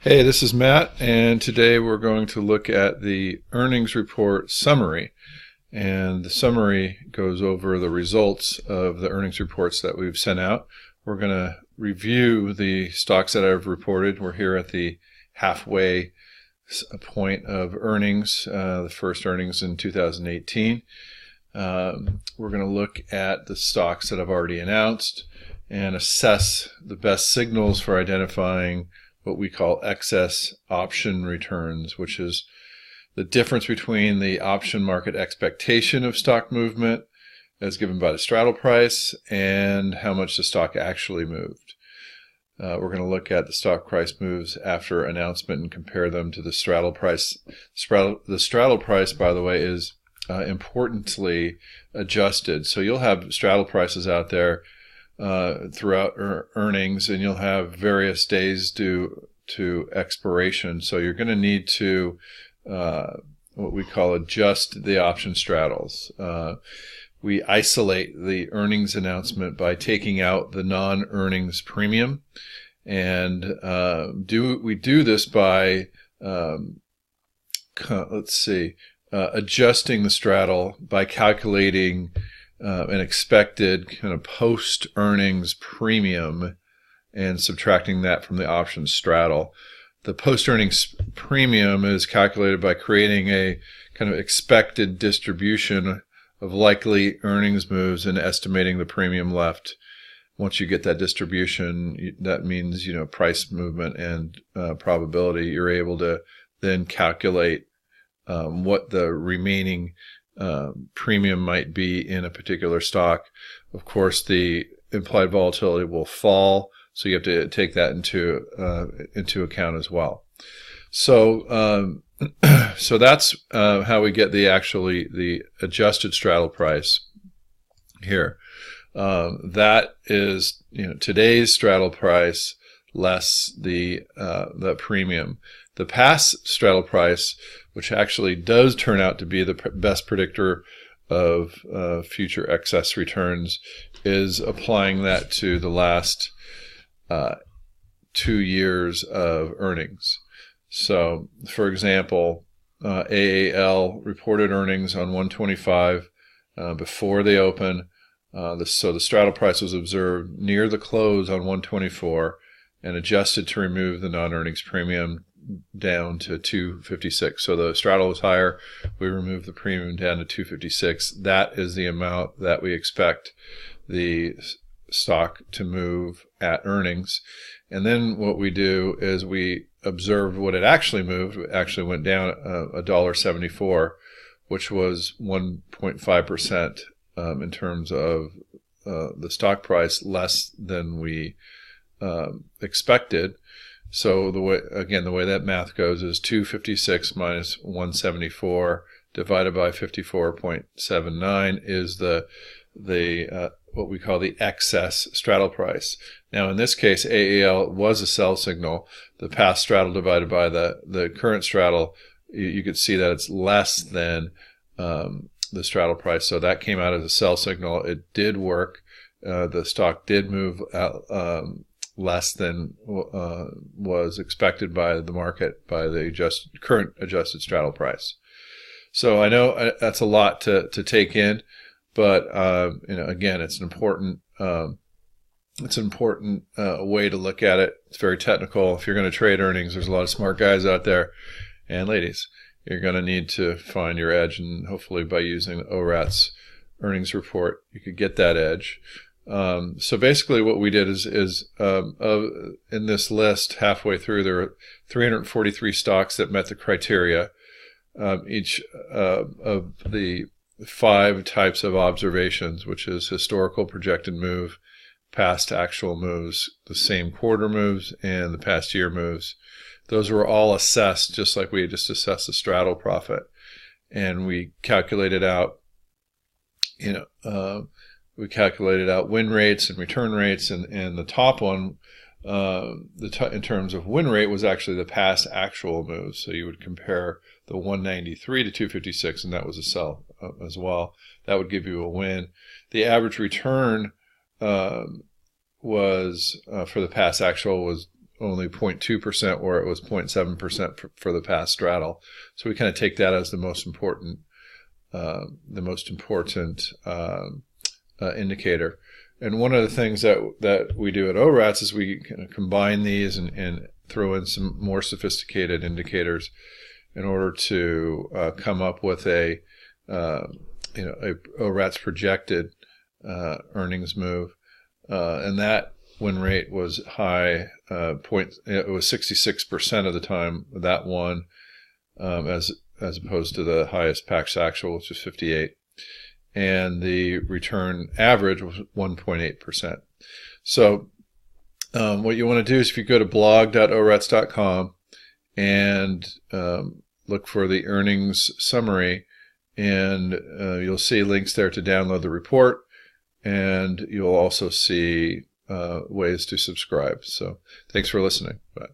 Hey, this is Matt, and today we're going to look at the earnings report summary. And the summary goes over the results of the earnings reports that we've sent out. We're going to review the stocks that I've reported. We're here at the halfway point of earnings, the first earnings in 2018. We're going to look at the stocks that I've already announced and assess the best signals for identifying what we call excess option returns, which is the difference between the option market expectation of stock movement as given by the straddle price and how much the stock actually moved. We're going to look at the stock price moves after announcement and compare them to the straddle price. The straddle price, by the way, is importantly adjusted. So you'll have straddle prices out there throughout earnings, and you'll have various days due to expiration. So you're going to need to what we call adjust the option straddles. We isolate the earnings announcement by taking out the non-earnings premium, and we do this by adjusting the straddle by calculating an expected kind of post-earnings premium and subtracting that from the option straddle. The post-earnings premium is calculated by creating a kind of expected distribution of likely earnings moves and estimating the premium left. Once you get that distribution, that means, price movement and probability. You're able to then calculate what the remaining premium might be in a particular stock. Of course, the implied volatility will fall, so you have to take that into account as well. So so that's how we get the adjusted straddle price here. That is today's straddle price less the premium. The past straddle price, which actually does turn out to be the best predictor of future excess returns, is applying that to the last 2 years of earnings. So, for example, AAL reported earnings on 125 before they open. So the straddle price was observed near the close on 124 and adjusted to remove the non-earnings premium down to 256. So the straddle was higher. We removed the premium down to 256. That is the amount that we expect the stock to move at earnings. And then what we do is we observe what it actually moved. It actually went down $1.74, which was 1.5% in terms of the stock price less than we expected. So the way that math goes is 256 minus 174 divided by 54.79 is the what we call the excess straddle price. Now in this case, AAL was a sell signal. The past straddle divided by the current straddle, you could see that it's less than the straddle price. So that came out as a sell signal. It did work. The stock did move out, less than was expected by the market by the current adjusted straddle price. So I know that's a lot to take in, but again, it's an important way to look at it. It's very technical. If you're going to trade earnings, there's a lot of smart guys out there and ladies. You're going to need to find your edge, and hopefully by using the ORAT's earnings report, you could get that edge. So basically what we did is in this list halfway through, there were 343 stocks that met the criteria. Each of the 5 types of observations, which is historical projected move, past actual moves, the same quarter moves, and the past year moves. Those were all assessed just like we just assessed the straddle profit. And we calculated out, win rates and return rates, and the top one, in terms of win rate, was actually the past actual moves. So you would compare the 193 to 256, and that was a sell as well. That would give you a win. The average return was for the past actual was only 0.2%, where it was 0.7% for the past straddle. So we kind of take that as the most important indicator. And one of the things that we do at ORATS is we kind of combine these and throw in some more sophisticated indicators in order to come up with a ORATS projected earnings move, and that win rate was high. It was 66% of the time that won, as opposed to the highest PAX actual, which was 58%. And the return average was 1.8%. So what you want to do is, if you go to blog.orats.com and look for the earnings summary, and you'll see links there to download the report, and you'll also see ways to subscribe. So thanks for listening. Bye.